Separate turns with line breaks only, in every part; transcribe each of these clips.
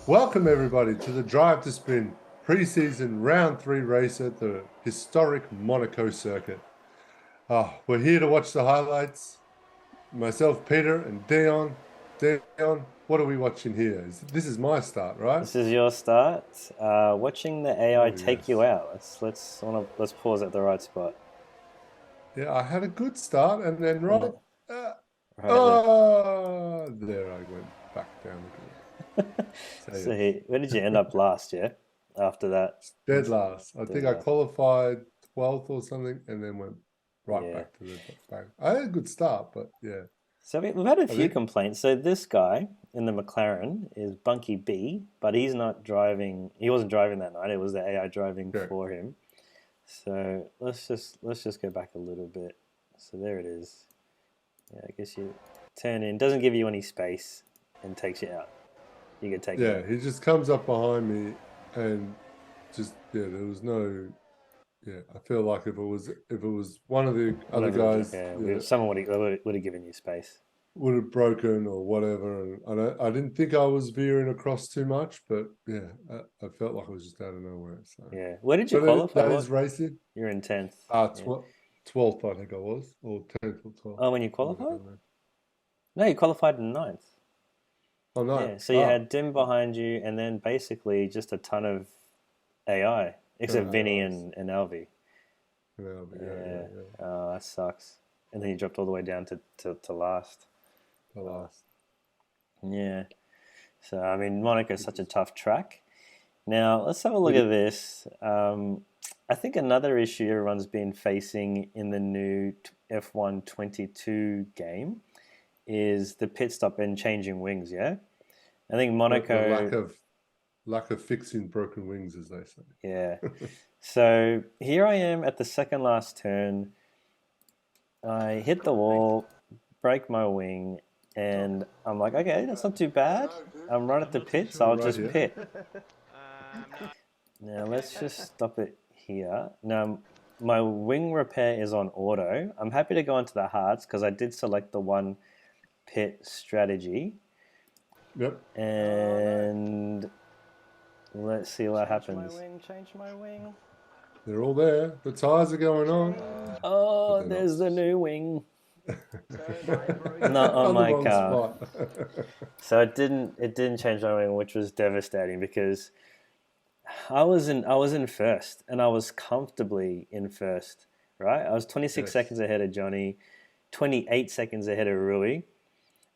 Welcome everybody to the Drive to Spin preseason round 3 race at the historic Monaco circuit. We're here to watch the highlights. Myself, Peter, and Dion. Dion, what are we watching here? This is my start, right?
This is your start. Watching the AI
Oh
take you
yes.
out. Let's pause at the right spot.
Yeah, I had a good start, and then right,
Yeah,
uh,
right there.
there I went back down again. So
So
yes,
where did you end up last? Yeah, after that,
dead last. I
dead
think I
last.
qualified 12th or something, and then went right
Yeah.
back to the bang. I had a good start, but yeah.
So we've had a
I
few
think
complaints. So this guy in the McLaren is Bunky B, but he's not driving. He wasn't driving that night. It was the AI driving
correct.
for him. So let's just go back a little bit. So there it is. Yeah, I guess you turn in. Doesn't give you any space and takes you out. You get taken
Yeah,
out.
he just comes up behind me and just there was no I feel like if it was one of the
One
other
of the
guys,
yeah, someone would have given you space.
would have broken or whatever. And I didn't think I was veering across too much, but yeah, I felt like I was just out of nowhere. So,
Yeah. Where did you
but
qualify?
that is
What?
racing.
You're in 10th. Yeah.
12th I think I was, or 10th or 12th.
Oh, when you
I don't
qualified?
know.
No, you qualified in ninth.
Oh no.
Yeah. So you had Dim behind you, and then basically just a ton of AI, except Vinny
AIs.
and Alvi.
Yeah, yeah,
Yeah.
yeah.
Oh, that sucks. And then you dropped all the way down to last.
The
Oh,
last.
yeah. So I mean, Monaco's such a tough track. Now, let's have a look
It
at this. I think another issue everyone's been facing in the new F1 22 game is the pit stop and changing wings, yeah? I think
the
Monaco,
lack of fixing broken wings, as they say.
yeah. So here I am at the second last turn. I hit the wall, break my wing, and I'm like, okay, that's not too bad. I'm right at the pit, so I'll
Right
just
here.
pit. Now let's just stop it here. Now my wing repair is on auto. I'm happy to go into the hards because I did select the one pit strategy.
Yep.
And let's see what
Change my
happens.
wing, change my wing.
They're all there. The tires are going on,
Change.
but
Oh,
they're not
there's the new wing.
Turn my
Not on
on the
my
wrong
car.
spot.
So it didn't change my wing, which was devastating because I was in first and I was comfortably in first, right? I was 26
Yes.
seconds ahead of Johnny, 28 seconds ahead of Rui.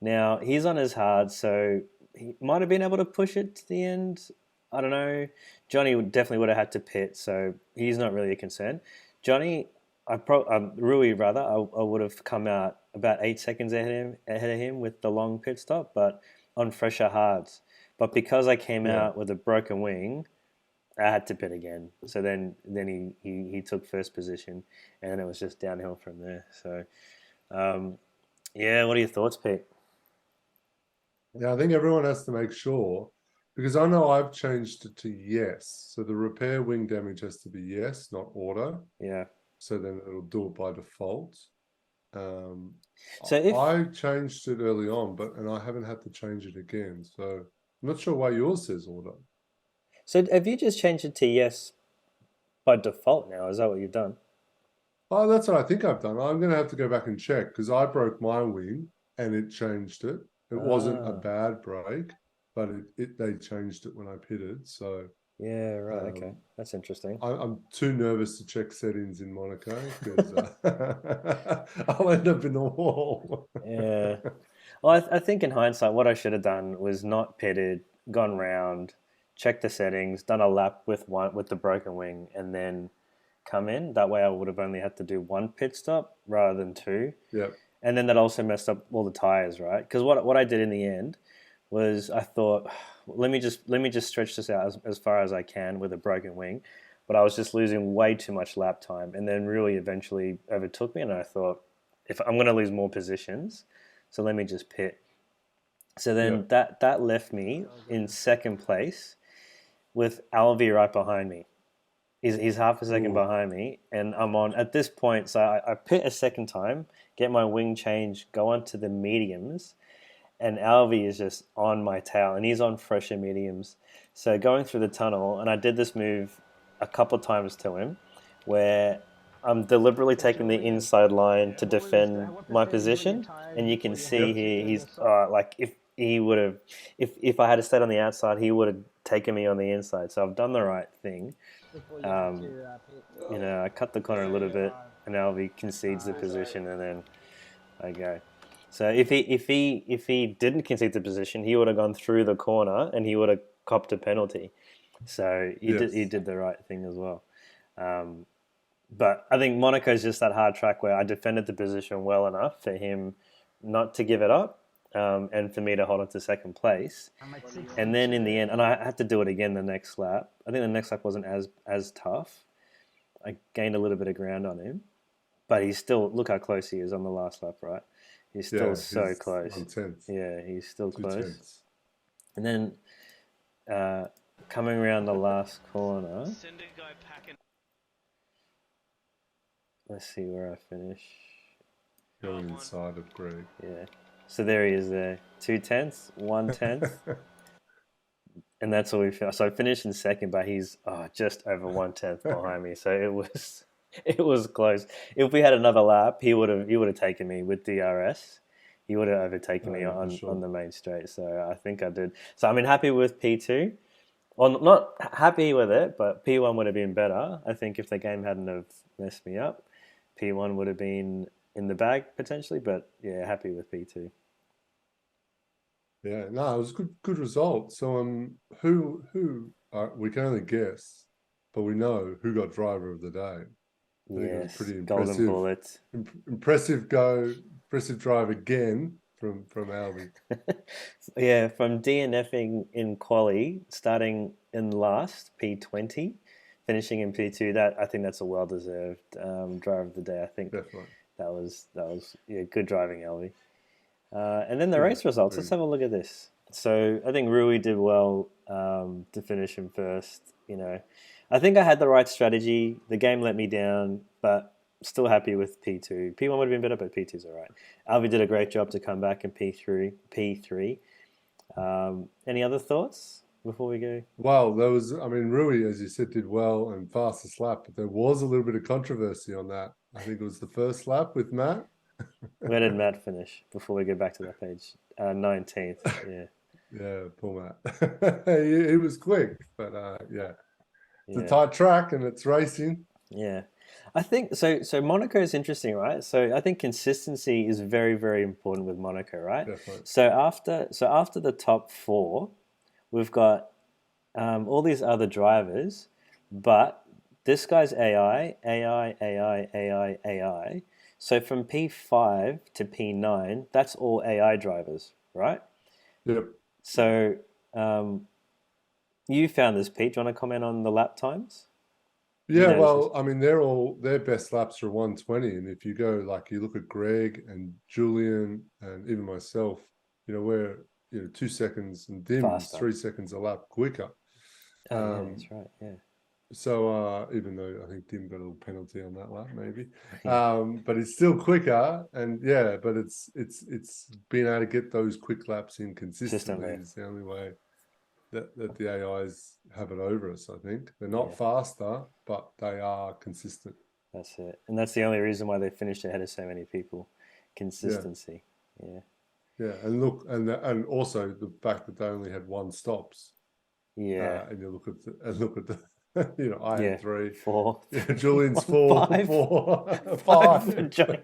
Now he's on his hard, so he might have been able to push it to the end. I don't know. Johnny definitely would have had to pit, so he's not really a concern. Johnny, Rui rather, I would have come out about 8 seconds ahead of him with the long pit stop, but on fresher hards. But because I came
Yeah.
out with a broken wing, I had to pit again. So then he took first position, and then it was just downhill from there. So yeah, what are your thoughts, Pete?
Yeah, I think everyone has to make sure because I know I've changed it to yes. So the repair wing damage has to be yes, not auto.
Yeah.
So then it'll do it by default. Um,
So if
I changed it early on, and I haven't had to change it again. So I'm not sure why yours says auto.
so have you just changed it to yes by default now? Is that what you've done?
Oh, that's what I think I've done. I'm going to have to go back and check because I broke my wing and it changed it. It wasn't a
Ah,
bad break, but they changed it when I pitted. So
yeah, right. Okay,
um,
that's interesting.
I'm too nervous to check settings in Monaco because I'll end up in the wall.
Yeah. Well, I think in hindsight, what I should have done was not pitted, gone round, checked the settings, done a lap with the broken wing, and then come in. That way, I would have only had to do one pit stop rather than two.
Yep.
And then that also messed up all the tires, right? Because what I did in the end was I thought, let me just stretch this out as far as I can with a broken wing, but I was just losing way too much lap time, and then really eventually overtook me, and I thought, if I'm going to lose more positions, so let me just pit. So then
Yep.
that left me in second place with Alvi right behind me. He's half a second
Ooh.
behind me, and I'm on at this point. So I pit a second time, get my wing change, go on to the mediums, and Alvy is just on my tail, and he's on fresher mediums. So going through the tunnel, and I did this move a couple of times to him, where I'm deliberately taking the inside line to defend my position, and you can see here he's like if he would have, if I had stayed on the outside, he would have taken me on the inside. So I've done the right thing. I cut the corner a little bit, and Alvy concedes the position, and then I go. So if he didn't concede the position, he would have gone through the corner and he would have copped a penalty. So he did the right thing as well. But I think Monaco's just that hard track where I defended the position well enough for him not to give it up, and for me to hold on to second place. And then in the end, and I had to do it again the next lap. I think the next lap wasn't as tough. I gained a little bit of ground on him, but he's still, look how close he is on the last lap, right? He's still so close. Yeah, he's still close. And then coming around the last corner, let's see where I finish.
Going inside of Greg.
Yeah. So there he is there. 2/10, 1/10. And that's all we finished. So I finished in second, but he's just over 1/10 behind me. So it was close. If we had another lap, he would have taken me with DRS. He would have overtaken me on the main straight. So I think I did. So I'm happy with P2. Well, not happy with it, but P1 would have been better. I think if the game hadn't have messed me up, P1 would have been in the bag potentially. But yeah, happy with P2.
Yeah, no, it was a good result. So who we can only guess, but we know who got driver of the day. I think it was pretty impressive.
Golden bullet.
Impressive drive again from Alvy.
Yeah, from DNFing in quali, starting in last P20, finishing in P2. I think that's a well deserved driver of the day. I think
definitely
that was good driving, Alvy. And then the race results. Let's have a look at this. So I think Rui did well to finish him first. I think I had the right strategy. The game let me down, but still happy with P2. P1 would have been better, but P2's all right. Alvy did a great job to come back in P3. Any other thoughts before we go?
Well, Rui, as you said, did well and fastest lap, but there was a little bit of controversy on that. I think it was the first lap with Matt.
Where did Matt finish before we go back to that page? 19th, yeah.
Yeah, poor Matt. he was quick, but yeah. It's a tight track and it's racing.
Yeah. I think so Monaco is interesting, right? So I think consistency is very, very important with Monaco, right?
Definitely.
So after the top four, we've got all these other drivers, but this guy's AI. So from P5 to P9, that's all AI drivers, right?
Yep.
So you found this, Pete. Do you want to comment on the lap times?
Yeah, well, their best laps are 120, and if you go you look at Greg and Julian and even myself, we're 2 seconds and Dim's 3 seconds a lap quicker.
Yeah, that's right. Yeah.
So even though I think Dim got a little penalty on that lap, maybe, but it's still quicker, and but it's being able to get those quick laps in consistently is the only way that the AIs have it over us. I think they're not faster, but they are consistent.
That's it, and that's the only reason why they finished ahead of so many people. Consistency.
Yeah, and look, and also the fact that they only had 1 stops.
Yeah,
and you look at the. I had 3,
4.
Yeah, Julian's 4, 5
for Johnny,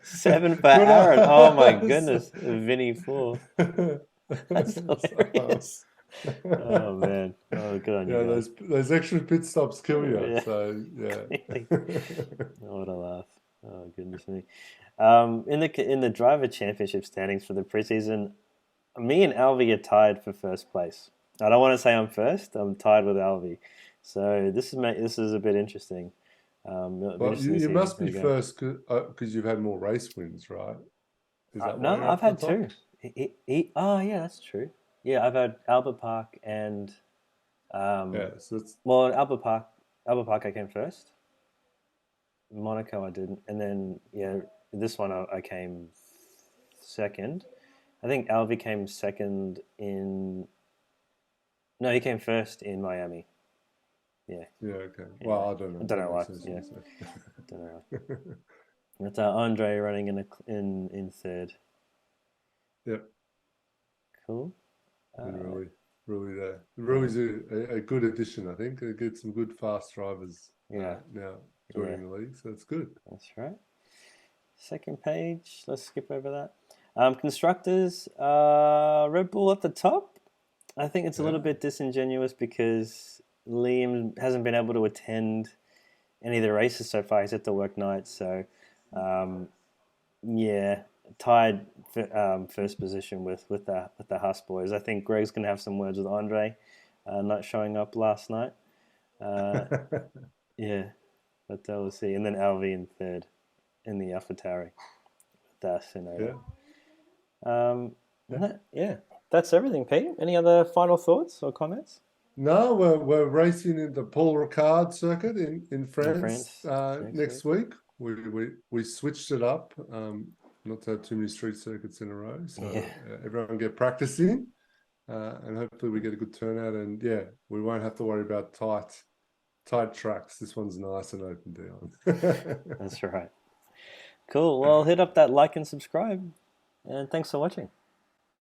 7 for Aaron. Oh my goodness, Vinny 4. That's hilarious. Oh man, good on you.
Yeah, those extra pit stops kill you.
Yeah.
So
What a laugh. Oh goodness me. In the driver championship standings for the preseason, me and Alvy are tied for first place. I don't want to say I'm first. I'm tied with Alvy. So this is a bit interesting.
Well, you must be first because you've had more race wins, right?
No, I've had 2. Yeah, that's true. Yeah, I've had Albert Park and
so
Albert Park I came first. Monaco I didn't, and then this one I came second, I think Alvey came second in. No, he came first in Miami. Yeah.
Yeah, okay. Well, I don't know.
I don't
That
know
makes
why.
no
Yeah,
sense.
don't know. That's Andre running in third.
Yep,
Cool.
and really there.
Yeah.
Rui's a good addition, I think. It gets some good fast drivers
Yeah.
now joining the league, so it's good.
That's right. Second page. Let's skip over that. Constructors. Red Bull at the top. I think it's a little
Yeah.
bit disingenuous because Liam hasn't been able to attend any of the races so far. He's had to work nights, so yeah, tied for, first position with the Haas boys. I think Greg's gonna have some words with Andre, not showing up last night. Yeah, but we'll see. And then Alvi in third in the AlphaTauri with
Yeah.
that's everything. Pete, any other final thoughts or comments?
No, we're racing in the Paul Ricard circuit in France, next week. We switched it up, not to have too many street circuits in a row, so everyone get practice in, and hopefully we get a good turnout. And yeah, we won't have to worry about tight tracks. This one's nice and open down.
That's right. Cool. Well, hit up that like and subscribe, and thanks for watching.